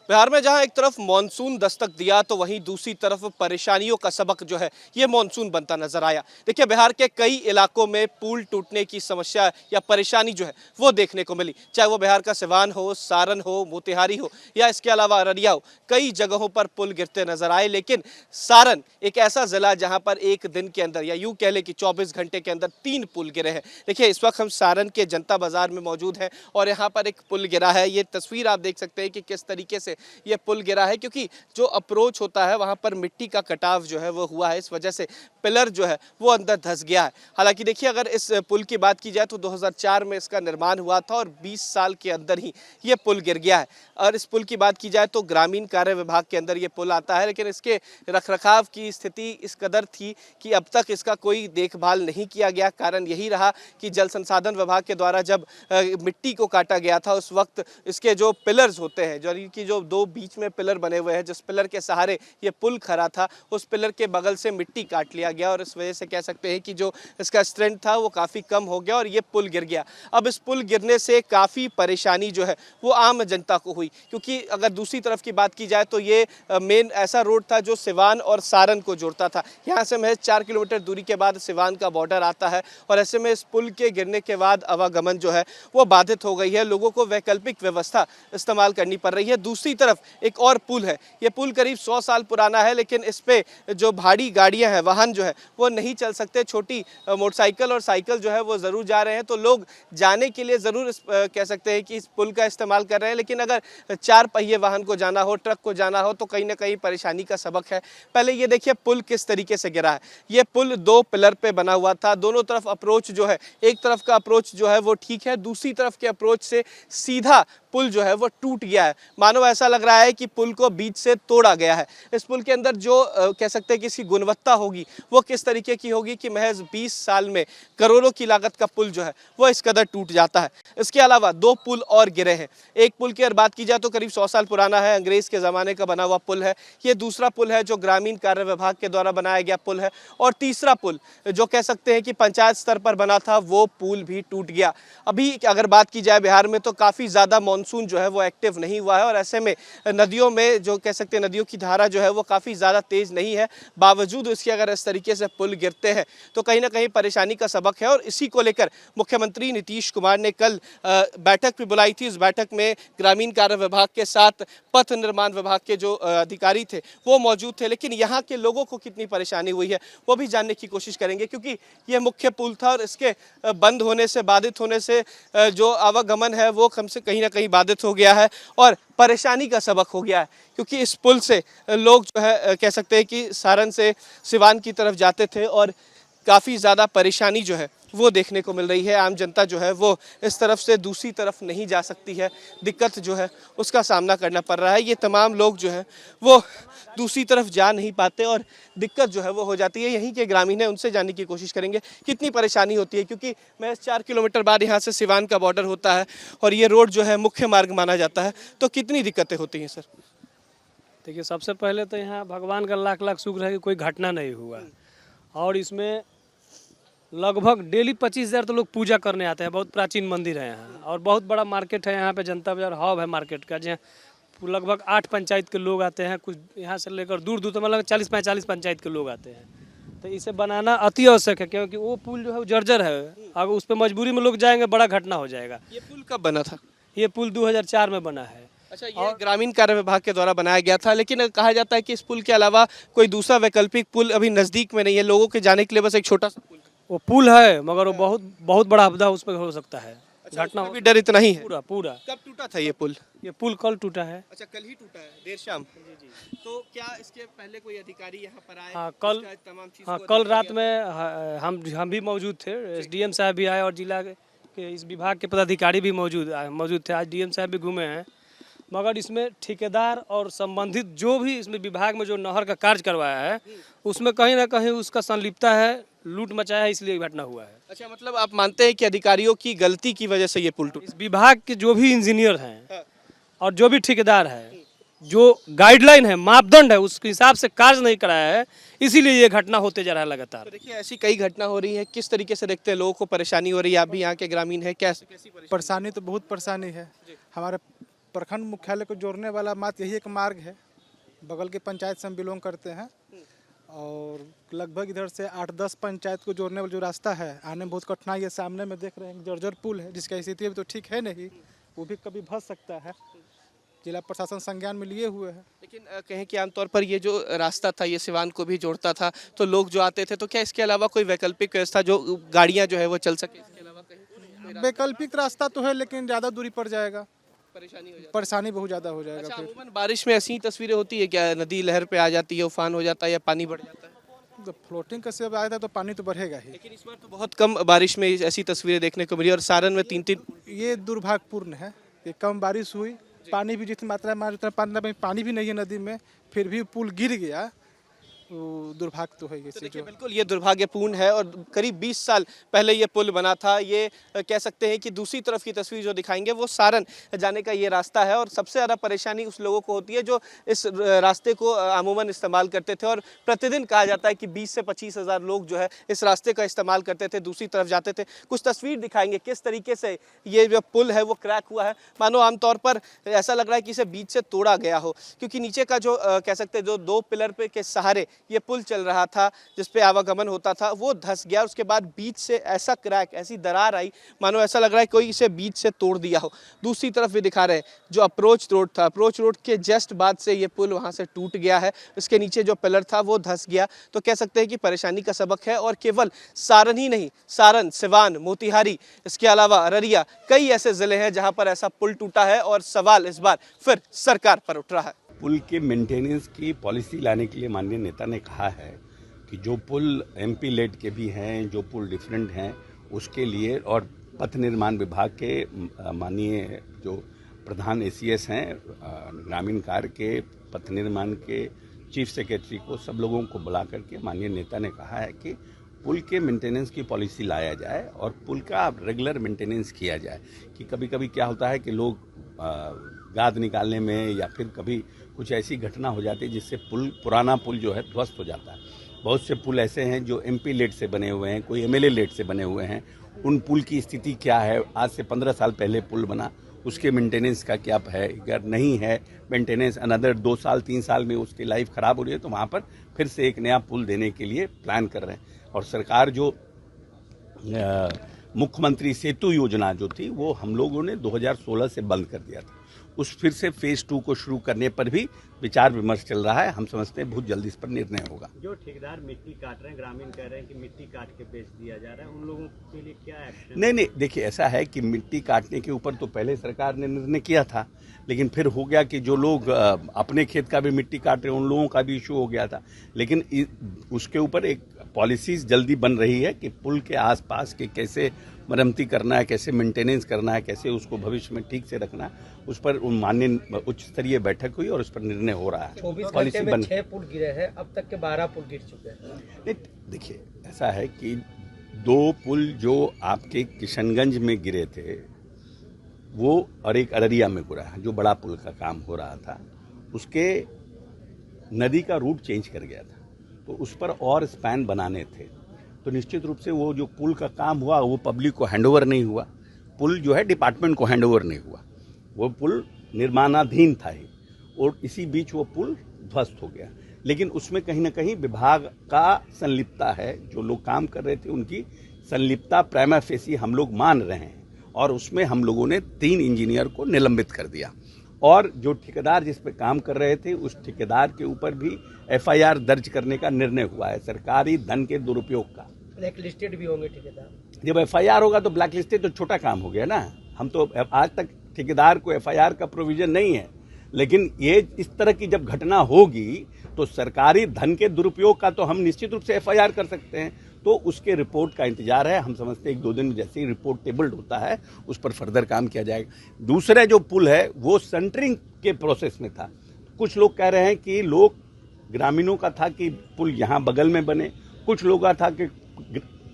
बिहार में जहां एक तरफ मानसून दस्तक दिया तो वहीं दूसरी तरफ परेशानियों का सबक जो है ये मानसून बनता नजर आया। देखिए, बिहार के कई इलाकों में पुल टूटने की समस्या या परेशानी जो है वो देखने को मिली, चाहे वो बिहार का सिवान हो, सारण हो, मोतिहारी हो या इसके अलावा अररिया हो। कई जगहों पर पुल गिरते नजर आए, लेकिन सारण एक ऐसा जिला जहां पर एक दिन के अंदर या यूं कह ले कि 24 घंटे के अंदर 3 पुल गिरे हैं। देखिए, इस वक्त हम सारण के जनता बाजार में मौजूद हैं और यहाँ पर एक पुल गिरा है। ये तस्वीर आप देख सकते हैं कि किस तरीके से ये पुल गिरा है, क्योंकि जो अप्रोच होता है वहां पर मिट्टी का कटाव जो है वो हुआ है। इस वजह से पिलर जो है वो अंदर धंस गया है। हालांकि देखिए, अगर इस पुल की बात की जाए तो 2004 में इसका निर्माण हुआ था और 20 साल के अंदर ही ये पुल गिर गया है। और इस पुल की बात की जाए तो ग्रामीण कार्य विभाग के अंदर ये पुल आता है, लेकिन इसके रखरखाव की स्थिति इस कदर थी कि अब तक इसका कोई देखभाल नहीं किया गया। कारण यही रहा कि जल संसाधन विभाग के द्वारा जब मिट्टी को काटा गया था उस वक्त इसके जो पिलर्स होते हैं, जो दो बीच में पिलर बने हुए हैं, जिस पिलर के सहारे ये पुल खड़ा था, उस पिलर के बगल से मिट्टी काट लिया गया और इस वजह से कह सकते हैं कि जो इसका स्ट्रेंथ था वो काफ़ी कम हो गया और ये पुल गिर गया। अब इस पुल गिरने से काफ़ी परेशानी जो है वो आम जनता को हुई, क्योंकि अगर दूसरी तरफ की बात की जाए तो ये मेन ऐसा रोड था जो सिवान और सारण को जोड़ता था। यहाँ से महज 4 किलोमीटर दूरी के बाद सिवान का बॉर्डर आता है और ऐसे में इस पुल के गिरने के बाद आवागमन जो है वो बाधित हो गई है। लोगों को वैकल्पिक व्यवस्था इस्तेमाल करनी पड़ रही है। दूसरी तरफ एक और पुल है, ये पुल करीब 100 साल पुराना है, लेकिन इस पे जो भारी गाड़ियां हैं, वाहन जो है वो नहीं चल सकते। छोटी मोटरसाइकिल और साइकिल जो है वो ज़रूर जा रहे हैं, तो लोग जाने के लिए ज़रूर कह सकते हैं कि इस पुल का इस्तेमाल कर रहे हैं। लेकिन अगर 4 पहिए वाहन को जाना हो, ट्रक को जाना हो, तो कहीं ना कहीं परेशानी का सबक है। पहले ये देखिए पुल किस तरीके से गिरा है। ये पुल 2 पिलर पे बना हुआ था, दोनों तरफ अप्रोच जो है, एक तरफ का अप्रोच जो है वो ठीक है, दूसरी तरफ के अप्रोच से सीधा पुल जो है वो टूट गया है। मानो ऐसा लग रहा है कि पुल को बीच से तोड़ा गया है। इस पुल के अंदर जो कह सकते हैं कि इसकी गुणवत्ता होगी वो किस तरीके की होगी कि महज 20 साल में करोड़ों की लागत का पुल जो है वो इस कदर टूट जाता है। इसके अलावा 2 पुल और गिरे हैं। एक पुल की अगर बात की जाए तो करीब 100 साल पुराना है, अंग्रेज के ज़माने का बना हुआ पुल है। ये दूसरा पुल है जो ग्रामीण कार्य विभाग के द्वारा बनाया गया पुल है। और तीसरा पुल जो कह सकते हैं कि पंचायत स्तर पर बना था, वो पुल भी टूट गया। अभी अगर बात की जाए बिहार में तो काफ़ी ज़्यादा मानसून जो है वो एक्टिव नहीं हुआ है और ऐसे में नदियों में जो कह सकते हैं नदियों की धारा जो है वो काफ़ी ज़्यादा तेज़ नहीं है। बावजूद इसके अगर इस तरीके से पुल गिरते हैं तो कहीं ना कहीं परेशानी का सबक है। और इसी को लेकर मुख्यमंत्री नीतीश कुमार ने कल बैठक भी बुलाई थी। इस बैठक में ग्रामीण कार्य विभाग के साथ पथ निर्माण विभाग के जो अधिकारी थे वो मौजूद थे। लेकिन यहाँ के लोगों को कितनी परेशानी हुई है वो भी जानने की कोशिश करेंगे, क्योंकि ये मुख्य पुल था और इसके बंद होने से, बाधित होने से जो आवागमन है वो कम से कहीं ना कहीं बाधित हो गया है और परेशानी का सबक हो गया है। क्योंकि इस पुल से लोग जो है कह सकते हैं कि सारण से सिवान की तरफ जाते थे और काफ़ी ज़्यादा परेशानी जो है वो देखने को मिल रही है। आम जनता जो है वो इस तरफ से दूसरी तरफ नहीं जा सकती है, दिक्कत जो है उसका सामना करना पड़ रहा है। ये तमाम लोग जो है वो दूसरी तरफ जा नहीं पाते और दिक्कत जो है वो हो जाती है। यहीं के ग्रामीण हैं, उनसे जानने की कोशिश करेंगे कितनी परेशानी होती है, क्योंकि मैं 4 किलोमीटर बाद यहाँ से सिवान का बॉर्डर होता है और ये रोड जो है मुख्य मार्ग माना जाता है। तो कितनी दिक्कतें होती हैं सर? देखिए, सबसे पहले तो यहाँ भगवान का लाख लाख शुक्र है कि कोई घटना नहीं हुआ और इसमें लगभग डेली 25,000 तो लोग पूजा करने आते हैं। बहुत प्राचीन मंदिर है यहाँ और बहुत बड़ा मार्केट है यहाँ पे, जनता बाजार हब है मार्केट का, जहाँ लगभग 8 पंचायत के लोग आते हैं। कुछ यहाँ से लेकर दूर दूर तो मतलब 40-45 पंचायत के लोग आते हैं। तो इसे बनाना अति आवश्यक है, क्योंकि वो पुल जो है जर्जर है। अगर उस पर मजबूरी में लोग जाएंगे बड़ा घटना हो जाएगा। ये पुल कब बना था? ये पुल 2004 में बना है। अच्छा, ये ग्रामीण कार्य विभाग के द्वारा बनाया गया था, लेकिन कहा जाता है कि इस पुल के अलावा कोई दूसरा वैकल्पिक पुल अभी नज़दीक में नहीं है, लोगों के जाने के लिए बस एक छोटा सा पुल। वो पुल है मगर वो बहुत बड़ा आपदा उसमें हो सकता है। अच्छा, घटना भी डर इतना ही है? पूरा। कब टूटा था ये पुल? ये पुल कल टूटा है। अच्छा, कल ही टूटा है, देर शाम। तो क्या इसके पहले कोई अधिकारी यहाँ पर आए? हाँ कल, तमाम चीज़ हाँ कल रात में हम भी मौजूद थे। एसडीएम साहब भी आए और जिला के इस विभाग के पदाधिकारी भी मौजूद थे। आज डीएम साहब भी घूमे हैं, मगर इसमें ठेकेदार और संबंधित जो भी इसमें विभाग में जो नहर का कार्य करवाया है उसमें कहीं ना कहीं उसका संलिप्तता है, लूट मचाया है, इसलिए घटना हुआ है। अच्छा, मतलब आप मानते हैं कि अधिकारियों की गलती की वजह से ये पुल टूटा? इस विभाग के जो भी इंजीनियर हैं और जो भी ठेकेदार है, जो गाइडलाइन है, मापदंड है, उसके हिसाब से कार्य नहीं कराया है, इसीलिए ये घटना होते जा रहा है लगातार। तो देखिए, ऐसी कई घटना हो रही है, किस तरीके से देखते हैं? लोगों को परेशानी हो रही है, आप भी यहाँ के ग्रामीण हैं, कैसी परेशानी तो बहुत परेशानी है। हमारे प्रखंड मुख्यालय को जोड़ने वाला मात्र यही एक मार्ग है। बगल के पंचायत से हम बिलोंग करते हैं और लगभग इधर से 8-10 पंचायत को जोड़ने वाला जो रास्ता है आने में बहुत कठिनाई है। सामने में देख रहे हैं जर्जर पुल है जिसका स्थिति अभी तो ठीक है नहीं, वो भी कभी धंस सकता है। जिला प्रशासन संज्ञान में लिए हुए है। लेकिन कहें कि आमतौर पर ये जो रास्ता था ये सिवान को भी जोड़ता था, तो लोग जो आते थे, तो क्या इसके अलावा कोई वैकल्पिक व्यवस्था जो गाड़ियां जो है वो चल सके, इसके अलावा कहीं वैकल्पिक रास्ता तो है लेकिन ज़्यादा दूरी पड़ जाएगा, परेशानी हो जाती परेशानी बहुत ज़्यादा हो है? जाएगा। अच्छा, फिर अमूमन बारिश में ऐसी तस्वीरें होती है क्या, नदी लहर पे आ जाती है, उफान हो जाता है या पानी बढ़ जाता है? तो फ्लोटिंग कैसे अब आया था तो पानी तो बढ़ेगा ही। लेकिन इस बार तो बहुत कम बारिश में ऐसी तस्वीरें देखने को मिली और सारण में 3-3 ये दुर्भाग्यपूर्ण है कि कम बारिश हुई, पानी भी जितनी मात्रा में उतना पानी भी नहीं है नदी में, फिर भी पुल गिर गया। वो दुर्भाग्य तो है ये तो चीज़ देखिए जो। बिल्कुल ये दुर्भाग्यपूर्ण है और करीब 20 साल पहले ये पुल बना था। ये कह सकते हैं कि दूसरी तरफ की तस्वीर जो दिखाएंगे वो सारण जाने का ये रास्ता है और सबसे ज़्यादा परेशानी उस लोगों को होती है जो इस रास्ते को अमूमन इस्तेमाल करते थे और प्रतिदिन कहा जाता है कि 20 से 25 हज़ार लोग जो है इस रास्ते का इस्तेमाल करते थे, दूसरी तरफ जाते थे। कुछ तस्वीर दिखाएंगे किस तरीके से ये जो पुल है वो क्रैक हुआ है। मानो आमतौर पर ऐसा लग रहा है कि इसे बीच से तोड़ा गया हो, क्योंकि नीचे का जो कह सकते हैं जो 2 पिलर पे के सहारे ये पुल चल रहा था जिस पे आवागमन होता था वो धंस गया। उसके बाद बीच से ऐसा क्रैक, ऐसी दरार आई मानो ऐसा लग रहा है कोई इसे बीच से तोड़ दिया हो। दूसरी तरफ भी दिखा रहे हैं जो अप्रोच रोड था, अप्रोच रोड के जस्ट बाद से ये पुल वहां से टूट गया है। इसके नीचे जो पिलर था वो धंस गया। तो कह सकते हैं कि परेशानी का सबक है और केवल सारण ही नहीं, सारण, सिवान, मोतिहारी, इसके अलावा अररिया, कई ऐसे जिले हैं जहां पर ऐसा पुल टूटा है और सवाल इस बार फिर सरकार पर उठ रहा है। पुल के मेंटेनेंस की पॉलिसी लाने के लिए माननीय नेता ने कहा है कि जो पुल एमपी लेड के भी हैं, जो पुल डिफरेंट हैं, उसके लिए और पथ निर्माण विभाग के माननीय जो प्रधान एसीएस हैं, ग्रामीण कार्य के, पथ निर्माण के चीफ सेक्रेटरी को, सब लोगों को बुला करके माननीय नेता ने कहा है कि पुल के मेंटेनेंस की पॉलिसी लाया जाए और पुल का रेगुलर मेंटेनेंस किया जाए। कि कभी कभी क्या होता है कि लोग गाद निकालने में या फिर कभी कुछ ऐसी घटना हो जाती है जिससे पुराना पुल जो है ध्वस्त हो जाता है। बहुत से पुल ऐसे हैं जो एमपी लेड से बने हुए हैं, कोई एमएलए लेड से बने हुए हैं। उन पुल की स्थिति क्या है, आज से 15 साल पहले पुल बना, उसके मेंटेनेंस का क्या है, अगर नहीं है मेंटेनेंस, अनदर 2 साल 3 साल में उसकी लाइफ खराब हो रही है तो वहाँ पर फिर से एक नया पुल देने के लिए प्लान कर रहे हैं। और सरकार जो मुख्यमंत्री सेतु योजना जो थी वो हम लोगों ने 2016 से बंद कर दिया था। उस फिर से फेज 2 को शुरू करने पर भी विचार विमर्श चल रहा है। हम समझते हैं बहुत जल्दी इस पर निर्णय होगा। जो ठेकेदार मिट्टी काट रहे हैं, ग्रामीण कह रहे हैं कि मिट्टी काट के बेच दिया जा रहा है, उन लोगों के लिए क्या एक्शन? नहीं, देखिए ऐसा है कि मिट्टी काटने के ऊपर तो पहले सरकार ने निर्णय किया था, लेकिन फिर हो गया कि जो लोग अपने खेत का भी मिट्टी काट रहे हैं उन लोगों का भी इशू हो गया था। लेकिन उसके ऊपर एक पॉलिसीज जल्दी बन रही है कि पुल के आसपास के कैसे मरम्मती करना है, कैसे मेंटेनेंस करना है, कैसे उसको भविष्य में ठीक से रखना है, उस पर माननीय उच्च स्तरीय बैठक हुई और उस पर निर्णय हो रहा है। 24 घंटे में 6 पुल गिरे हैं, अब तक के 12 पुल गिर चुके हैं। देखिए ऐसा है कि 2 पुल जो आपके किशनगंज में गिरे थे वो और एक अररिया में गिरा है, जो बड़ा पुल का काम हो रहा था, उसके नदी का रूट चेंज कर गया था तो उस पर और स्पैन बनाने थे। तो निश्चित रूप से वो जो पुल का काम हुआ वो पब्लिक को हैंडओवर नहीं हुआ, पुल जो है डिपार्टमेंट को हैंडओवर नहीं हुआ, वो पुल निर्माणाधीन था ही और इसी बीच वो पुल ध्वस्त हो गया। लेकिन उसमें कहीं ना कहीं विभाग का संलिप्तता है, जो लोग काम कर रहे थे उनकी संलिप्तता प्राइमा फेसी हम लोग मान रहे हैं और उसमें हम लोगों ने 3 इंजीनियर को निलंबित कर दिया और जो ठेकेदार जिस पे काम कर रहे थे उस ठेकेदार के ऊपर भी एफआईआर दर्ज करने का निर्णय हुआ है, सरकारी धन के दुरुपयोग का। ब्लैक लिस्टेड भी होंगे ठेकेदार। जब एफआईआर होगा तो ब्लैक लिस्टेड तो छोटा काम हो गया ना। हम तो आज तक ठेकेदार को एफआईआर का प्रोविजन नहीं है, लेकिन ये इस तरह की जब घटना होगी तो सरकारी धन के दुरुपयोग का तो हम निश्चित रूप से एफआईआर कर सकते हैं। तो उसके रिपोर्ट का इंतजार है। हम समझते हैं 1-2 दिन जैसे ही रिपोर्ट टेबल्ड होता है उस पर फर्दर काम किया जाएगा। दूसरा जो पुल है वो सेंटरिंग के प्रोसेस में था। कुछ लोग कह रहे हैं कि लोग ग्रामीणों का था कि पुल यहाँ बगल में बने, कुछ लोगों का था कि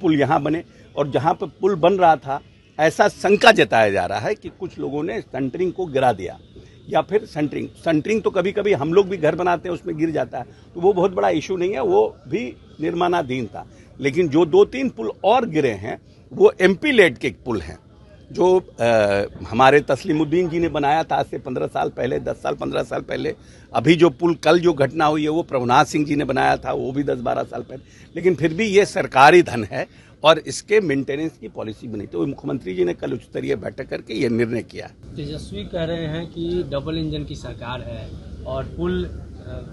पुल यहाँ बने, और जहाँ पर पुल बन रहा था ऐसा शंका जताया जा रहा है कि कुछ लोगों ने सेंटरिंग को गिरा दिया या फिर सेंटरिंग तो कभी कभी हम लोग भी घर बनाते हैं उसमें गिर जाता है, तो वो बहुत बड़ा इशू नहीं है, वो भी निर्माणाधीन था। लेकिन जो 2-3 पुल और गिरे हैं वो एमपी लेड के पुल हैं जो हमारे तस्लीमुद्दीन जी ने बनाया था आज से 15 साल पहले, 10 साल 15 साल पहले। अभी जो पुल कल जो घटना हुई है वो प्रभुनाथ सिंह जी ने बनाया था, वो भी 10-12 साल पहले। लेकिन फिर भी ये सरकारी धन है और इसके मेंटेनेंस की पॉलिसी बनी। तो मुख्यमंत्री जी ने कल उच्च स्तरीय बैठक करके ये निर्णय किया। तेजस्वी कह रहे हैं कि डबल इंजन की सरकार है और पुल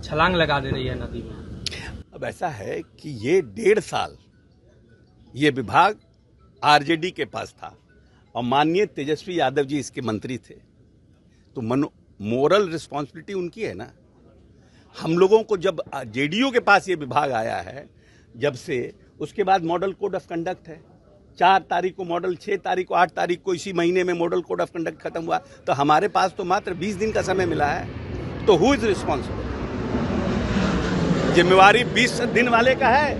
छलांग लगा दे रही है नदी में। अब ऐसा है कि ये 1.5 साल ये विभाग आरजेडी के पास था और माननीय तेजस्वी यादव जी इसके मंत्री थे, तो मोरल रिस्पॉन्सिबिलिटी उनकी है ना। हम लोगों को जब जेडीयू के पास ये विभाग आया है जब से, उसके बाद मॉडल कोड ऑफ कंडक्ट है। 4 तारीख को मॉडल, 6 तारीख को, 8 तारीख को इसी महीने में मॉडल कोड ऑफ कंडक्ट खत्म हुआ। तो हमारे पास तो मात्र 20 दिन का समय मिला है। तो हु इज रिस्पॉन्सिबल? जिम्मेवारी 20 दिन वाले का है,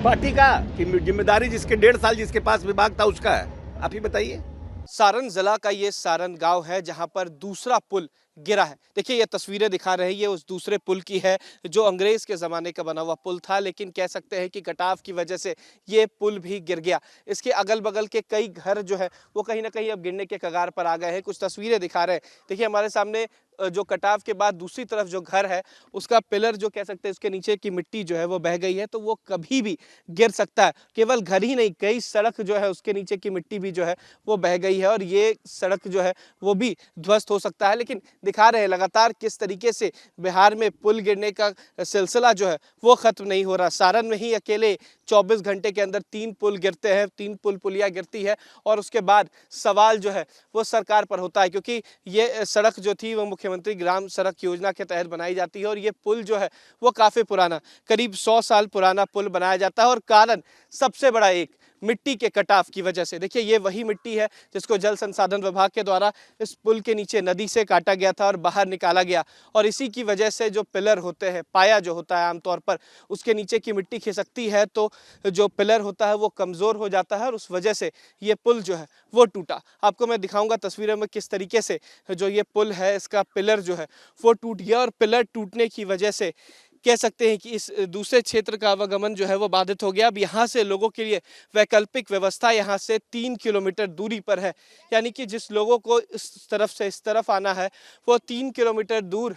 पार्टी का, कि जिम्मेदारी जिसके 1.5 साल जिसके पास विभाग था उसका है? आप ही बताइए। सारण जिला का ये सारण गांव है जहां पर दूसरा पुल गिरा है। देखिए ये तस्वीरें दिखा रहे हैं, ये उस दूसरे पुल की है जो अंग्रेज के ज़माने का बना हुआ पुल था, लेकिन कह सकते हैं कि कटाव की वजह से ये पुल भी गिर गया। इसके अगल बगल के कई घर जो है वो कहीं ना कहीं अब गिरने के कगार पर आ गए हैं। कुछ तस्वीरें दिखा रहे हैं, देखिए हमारे सामने जो कटाव के बाद दूसरी तरफ जो घर है उसका पिलर जो कह सकते हैं उसके नीचे की मिट्टी जो है वो बह गई है, तो वो कभी भी गिर सकता है। केवल घर ही नहीं, कई सड़क जो है उसके नीचे की मिट्टी भी जो है वो बह गई है और ये सड़क जो है वो भी ध्वस्त हो सकता है। लेकिन दिखा रहे हैं लगातार किस तरीके से बिहार में पुल गिरने का सिलसिला जो है वो खत्म नहीं हो रहा। सारण में ही अकेले 24 घंटे के अंदर 3 पुल गिरते हैं, 3 पुलिया गिरती है और उसके बाद सवाल जो है वो सरकार पर होता है, क्योंकि ये सड़क जो थी वो मुख्यमंत्री ग्राम सड़क योजना के तहत बनाई जाती है और ये पुल जो है वो काफ़ी पुराना, करीब 100 साल पुराना पुल बनाया जाता है और कारण सबसे बड़ा एक मिट्टी के कटाव की वजह से। देखिए ये वही मिट्टी है जिसको जल संसाधन विभाग के द्वारा इस पुल के नीचे नदी से काटा गया था और बाहर निकाला गया, और इसी की वजह से जो पिलर होते हैं, पाया जो होता है आमतौर पर, उसके नीचे की मिट्टी खिसकती है तो जो पिलर होता है वो कमज़ोर हो जाता है और उस वजह से ये पुल जो है वो टूटा। आपको मैं दिखाऊंगा तस्वीरों में किस तरीके से जो ये पुल है इसका पिलर जो है वो टूट गया और पिलर टूटने की वजह से कह सकते हैं कि इस दूसरे क्षेत्र का आवागमन जो है वो बाधित हो गया। अब यहाँ से लोगों के लिए वैकल्पिक व्यवस्था यहाँ से 3 किलोमीटर दूरी पर है, यानी कि जिस लोगों को इस तरफ से इस तरफ आना है वो 3 किलोमीटर दूर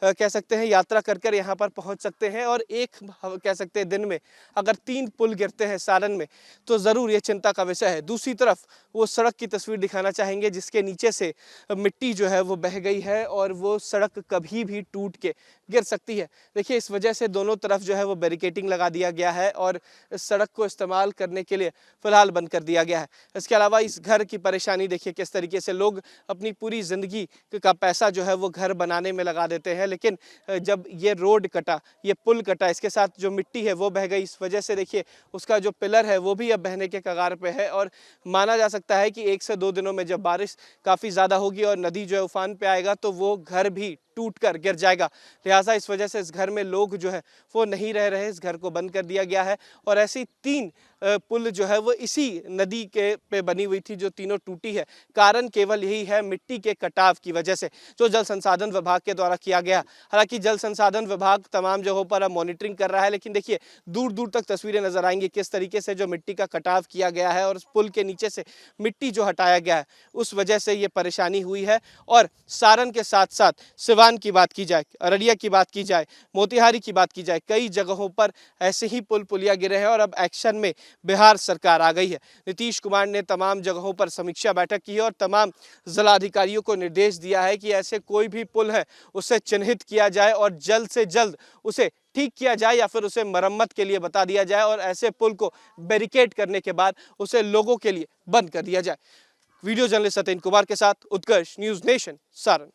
कह सकते हैं यात्रा कर कर यहाँ पर पहुँच सकते हैं। और एक कह सकते हैं दिन में अगर 3 पुल गिरते हैं सारण में तो ज़रूर ये चिंता का विषय है। दूसरी तरफ वो सड़क की तस्वीर दिखाना चाहेंगे जिसके नीचे से मिट्टी जो है वो बह गई है और वो सड़क कभी भी टूट के गिर सकती है। देखिए इस वजह से दोनों तरफ जो है वो बैरिकेडिंग लगा दिया गया है और इस सड़क को इस्तेमाल करने के लिए फ़िलहाल बंद कर दिया गया है। इसके अलावा इस घर की परेशानी देखिए किस तरीके से लोग अपनी पूरी ज़िंदगी का पैसा जो है वो घर बनाने में लगा देते हैं, लेकिन जब ये रोड कटा, ये पुल कटा, इसके साथ जो मिट्टी है वो बह गई। इस वजह से देखिए उसका जो पिलर है वो भी अब बहने के कगार पे है और माना जा सकता है कि 1 से 2 दिनों में जब बारिश काफ़ी ज़्यादा होगी और नदी जो है उफान पे आएगा तो वो घर भी टूटकर गिर जाएगा। लिहाजा इस वजह से इस घर में लोग जो है वो नहीं रह रहे, इस घर को बंद कर दिया गया है। और ऐसी 3 पुल जो है वो इसी नदी के पे बनी हुई थी जो तीनों टूटी है। कारण केवल यही है मिट्टी के कटाव की वजह से जो जल संसाधन विभाग के द्वारा किया गया। हालांकि जल संसाधन विभाग तमाम जगहों पर अब मॉनिटरिंग कर रहा है, लेकिन देखिए दूर दूर तक तस्वीरें नजर आएंगी किस तरीके से जो मिट्टी का कटाव किया गया है और उस पुल के नीचे से मिट्टी जो हटाया गया है उस वजह से ये परेशानी हुई है। और सारण के साथ साथ सिवान की बात की जाए, अररिया की बात की जाए, मोतिहारी की बात की जाए, कई जगहों पर ऐसे ही पुलिया गिरे हैं और अब एक्शन में बिहार सरकार आ गई है। नीतीश कुमार ने तमाम जगहों पर समीक्षा बैठक की है और तमाम जिलाधिकारियों को निर्देश दिया है कि ऐसे कोई भी पुल है उसे चिन्हित किया जाए और जल्द से जल्द उसे ठीक किया जाए या फिर उसे मरम्मत के लिए बता दिया जाए और ऐसे पुल को बैरिकेड करने के बाद उसे लोगों के लिए बंद कर दिया जाए। वीडियो जर्नलिस्ट सत्येंद्र कुमार के साथ उत्कर्ष, न्यूज़ नेशन, सारण।